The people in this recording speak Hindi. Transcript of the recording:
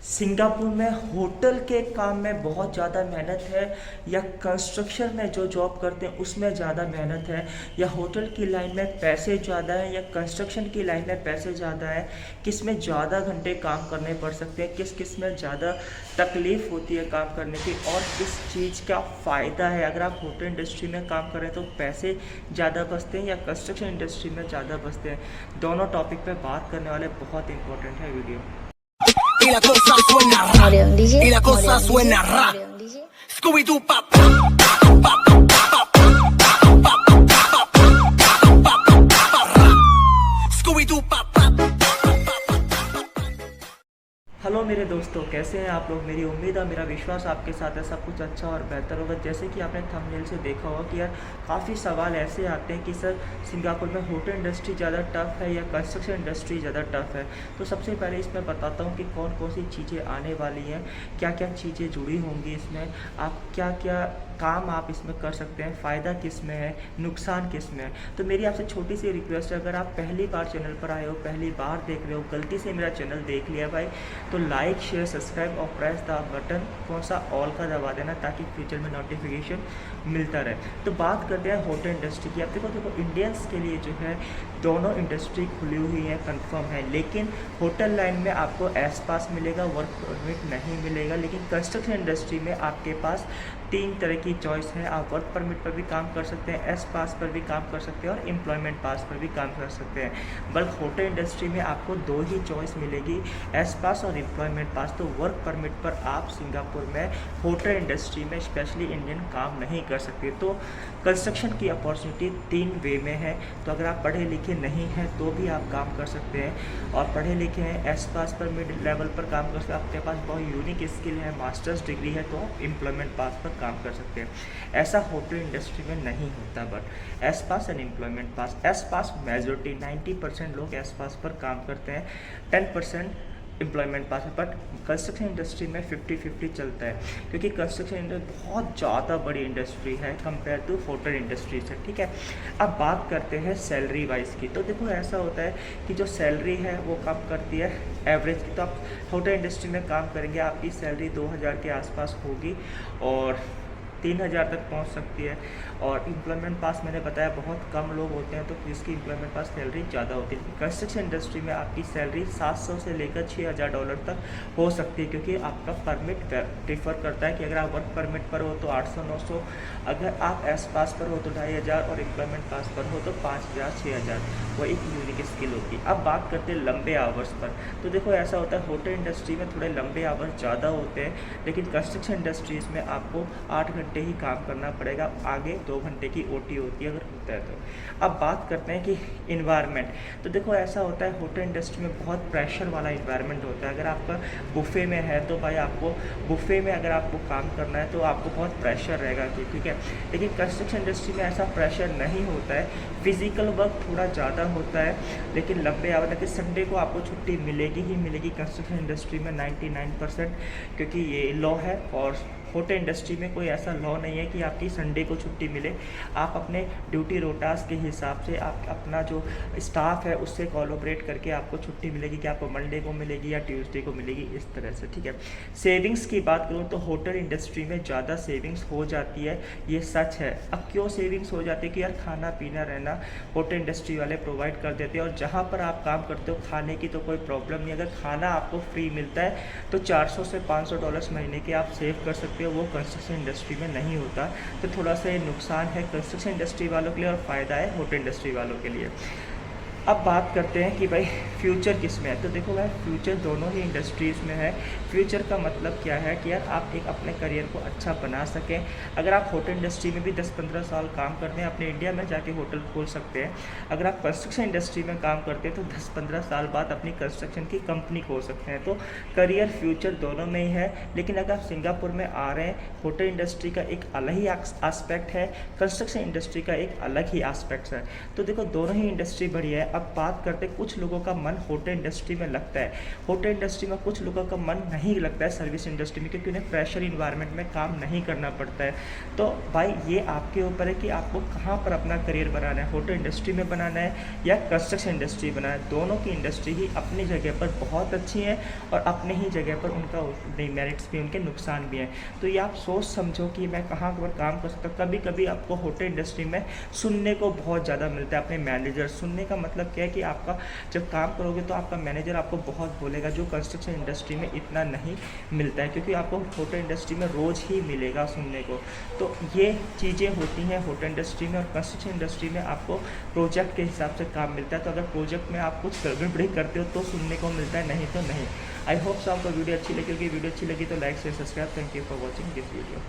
सिंगापुर में होटल के काम में बहुत ज़्यादा मेहनत है या कंस्ट्रक्शन में जो जॉब करते हैं उसमें ज़्यादा मेहनत है, या होटल की लाइन में पैसे ज़्यादा है या कंस्ट्रक्शन की लाइन में पैसे ज़्यादा है, किस में ज़्यादा घंटे काम करने पड़ सकते हैं, किस किस में ज़्यादा तकलीफ़ होती है काम करने की, और किस चीज़ का फ़ायदा है। अगर आप होटल इंडस्ट्री में काम करें तो पैसे ज़्यादा बचते हैं या कंस्ट्रक्शन इंडस्ट्री में ज़्यादा बचते हैं। दोनों टॉपिक पे बात करने वाले, बहुत इंपॉर्टेंट है video. Y la cosa suena ra. Y la cosa suena ra. Scooby Doo pop. Scooby Doo pop. Hello मेरे दोस्तों, कैसे हैं आप लोग। मेरी उम्मीद है, मेरा विश्वास आपके साथ है, सब कुछ अच्छा और बेहतर होगा। जैसे कि आपने थंबनेल से देखा होगा कि यार काफ़ी सवाल ऐसे आते हैं कि सर सिंगापुर में होटल इंडस्ट्री ज़्यादा टफ़ है या कंस्ट्रक्शन इंडस्ट्री ज़्यादा टफ़ है। तो सबसे पहले इसमें बताता हूँ कि कौन कौन सी चीज़ें आने वाली हैं, क्या क्या चीज़ें जुड़ी होंगी इसमें, आप क्या क्या काम आप इसमें कर सकते हैं, फ़ायदा किस में है, नुकसान किस में है। तो मेरी आपसे छोटी सी रिक्वेस्ट है, अगर आप पहली बार चैनल पर आए हो, पहली बार देख रहे हो, गलती से मेरा चैनल देख लिया भाई, तो लाइक शेयर सब्सक्राइब और प्रेस द बटन कौन सा ऑल का दबा देना, ताकि फ्यूचर में नोटिफिकेशन मिलता रहे। तो बात करते हैं होटल इंडस्ट्री की। अब देखो इंडियंस के लिए जो है दोनों इंडस्ट्री खुली हुई है, कंफर्म है, लेकिन होटल लाइन में आपको एस पास मिलेगा, वर्क परमिट नहीं मिलेगा। लेकिन कंस्ट्रक्शन इंडस्ट्री में आपके पास 3 तरह की चॉइस है। आप वर्क परमिट पर भी काम कर सकते हैं, एस पास पर भी काम कर सकते हैं और एम्प्लॉयमेंट पास पर भी काम कर सकते हैं। बल्कि होटल इंडस्ट्री में आपको 2 ही चॉइस मिलेगी, एस पास और एम्प्लॉयमेंट पास। तो वर्क परमिट पर आप सिंगापुर में होटल इंडस्ट्री में स्पेशली इंडियन काम नहीं कर सकते। तो कंस्ट्रक्शन की अपॉर्चुनिटी 3 वे में है। तो अगर आप पढ़े लिखे नहीं हैं तो भी आप काम कर सकते हैं, और पढ़े लिखे हैं एस पास पर मिड लेवल पर काम कर सकते हैं, आपके पास बहुत यूनिक स्किल है, मास्टर्स डिग्री है, तो आप एम्प्लॉयमेंट पास पर काम कर सकते हैं। ऐसा होटल इंडस्ट्री में नहीं होता, but S pass and employment pass. S pass majority 90% लोग एस पास पर काम करते हैं, 10% एम्प्लॉयमेंट पास है। बट कंस्ट्रक्शन इंडस्ट्री में 50-50 चलता है, क्योंकि कंस्ट्रक्शन इंडस्ट्री बहुत ज़्यादा बड़ी इंडस्ट्री है कंपेयर टू होटल इंडस्ट्री से। ठीक है, अब बात करते हैं सैलरी वाइज की। तो देखो ऐसा होता है कि जो सैलरी है वो कम करती है एवरेज की। तो आप होटल इंडस्ट्री में काम करेंगे, आपकी सैलरी 2000 के आसपास होगी और 3000 तक पहुंच सकती है। और एम्प्लॉयमेंट पास मैंने बताया बहुत कम लोग होते हैं, तो जिसकी एम्प्लॉयमेंट पास सैलरी ज़्यादा होती है। कंस्ट्रक्शन इंडस्ट्री में आपकी सैलरी 700 से लेकर $6000 तक हो सकती है, क्योंकि आपका परमिट डिफर करता है कि अगर आप वर्क परमिट पर हो तो 800-900, अगर आप एस पास पर हो तो 2500 और एम्प्लॉयमेंट पास पर हो तो 5000-6000। वो एक यूनिक स्किल होती है। अब बात करते हैं लंबे आवर्स पर। तो देखो ऐसा होता है, होटल इंडस्ट्री में थोड़े लंबे आवर्स ज़्यादा होते हैं, लेकिन कंस्ट्रक्शन इंडस्ट्रीज़ में आपको 8 घंटे ही काम करना पड़ेगा, आगे 2 घंटे की ओटी होती है अगर होता है तो। अब बात करते हैं कि इन्वायरमेंट। तो देखो ऐसा होता है, होटल इंडस्ट्री में बहुत प्रेशर वाला इन्वायरमेंट होता है। अगर आपका बुफे में है तो भाई आपको बुफे में अगर आपको काम करना है तो आपको बहुत प्रेशर रहेगा कि ठीक है। लेकिन कंस्ट्रक्शन इंडस्ट्री में ऐसा प्रेशर नहीं होता है, फिजिकल वर्क थोड़ा ज़्यादा होता है, लेकिन लंबे आवर, लेकिन संडे को आपको छुट्टी मिलेगी ही मिलेगी कंस्ट्रक्शन इंडस्ट्री में 99%, क्योंकि ये लॉ है। और होटल इंडस्ट्री में कोई ऐसा लॉ नहीं है कि आपकी संडे को छुट्टी मिले। आप अपने ड्यूटी रोटास के हिसाब से आप अपना जो स्टाफ है उससे कोलैबोरेट करके आपको छुट्टी मिलेगी, कि आपको मंडे को मिलेगी या ट्यूसडे को मिलेगी, इस तरह से। ठीक है, सेविंग्स की बात करूँ तो होटल इंडस्ट्री में ज़्यादा सेविंग्स हो जाती है, ये सच है। अब क्यों सेविंग्स हो जाती है कि यार खाना पीना रहना होटल इंडस्ट्री वाले प्रोवाइड कर देते हैं, और जहाँ पर आप काम करते हो खाने की तो कोई प्रॉब्लम नहीं। अगर खाना आपको फ्री मिलता है तो $400 से $500 महीने के आप सेव कर सकते हो, वो कंस्ट्रक्शन इंडस्ट्री में नहीं होता। तो थोड़ा सा ये नुकसान है कंस्ट्रक्शन इंडस्ट्री वालों के लिए और फ़ायदा है होटल इंडस्ट्री वालों के लिए। अब बात करते हैं कि भाई फ्यूचर किस में है। तो देखो भाई फ्यूचर दोनों ही इंडस्ट्रीज़ में है। फ्यूचर का मतलब क्या है कि यार आप एक अपने करियर को अच्छा बना सकें। अगर आप होटल इंडस्ट्री में भी 10-15 साल काम करते हैं, अपने इंडिया में जाके होटल खोल सकते हैं। अगर आप कंस्ट्रक्शन इंडस्ट्री में काम करते हैं तो 10-15 साल बाद अपनी कंस्ट्रक्शन की कंपनी खोल सकते हैं। तो करियर फ्यूचर दोनों में ही है। लेकिन अगर आप सिंगापुर में आ रहे हैं, होटल इंडस्ट्री का एक अलग ही आस्पेक्ट है, कंस्ट्रक्शन इंडस्ट्री का एक अलग ही आस्पेक्ट है। तो देखो दोनों ही इंडस्ट्री बढ़िया है। अब बात करते हैं, कुछ लोगों का मन होटल इंडस्ट्री में लगता है, होटल इंडस्ट्री में कुछ लोगों का मन नहीं लगता है सर्विस इंडस्ट्री में, क्योंकि उन्हें प्रेशर इन्वायरमेंट में काम नहीं करना पड़ता है। तो भाई ये आपके ऊपर है कि आपको कहाँ पर अपना करियर बनाना है, होटल इंडस्ट्री में बनाना है या कंस्ट्रक्शन इंडस्ट्री बनाना है। दोनों की इंडस्ट्री ही अपनी जगह पर बहुत अच्छी है और अपने ही जगह पर उनका मेरिट्स भी, उनके नुकसान भी हैं। तो ये आप सोच समझो कि मैं कहाँ पर काम कर सकता हूँ। कभी कभी आपको होटल इंडस्ट्री में सुनने को बहुत ज़्यादा मिलता है, अपने मैनेजर, सुनने का मतलब क्या है कि आपका जब काम करोगे तो आपका मैनेजर आपको बहुत बोलेगा, जो कंस्ट्रक्शन इंडस्ट्री में इतना नहीं मिलता है, क्योंकि आपको होटल इंडस्ट्री में रोज़ ही मिलेगा सुनने को। तो ये चीज़ें होती हैं होटल इंडस्ट्री में। और कंस्ट्रक्शन इंडस्ट्री में आपको प्रोजेक्ट के हिसाब से काम मिलता है, तो अगर प्रोजेक्ट में आप कुछ गड़बड़ी करते हो तो सुनने को मिलता है, नहीं तो नहीं। आई होप सो आपको वीडियो अच्छी लगी होगी। वीडियो अच्छी लगी तो like share subscribe. Thank you for watching this video.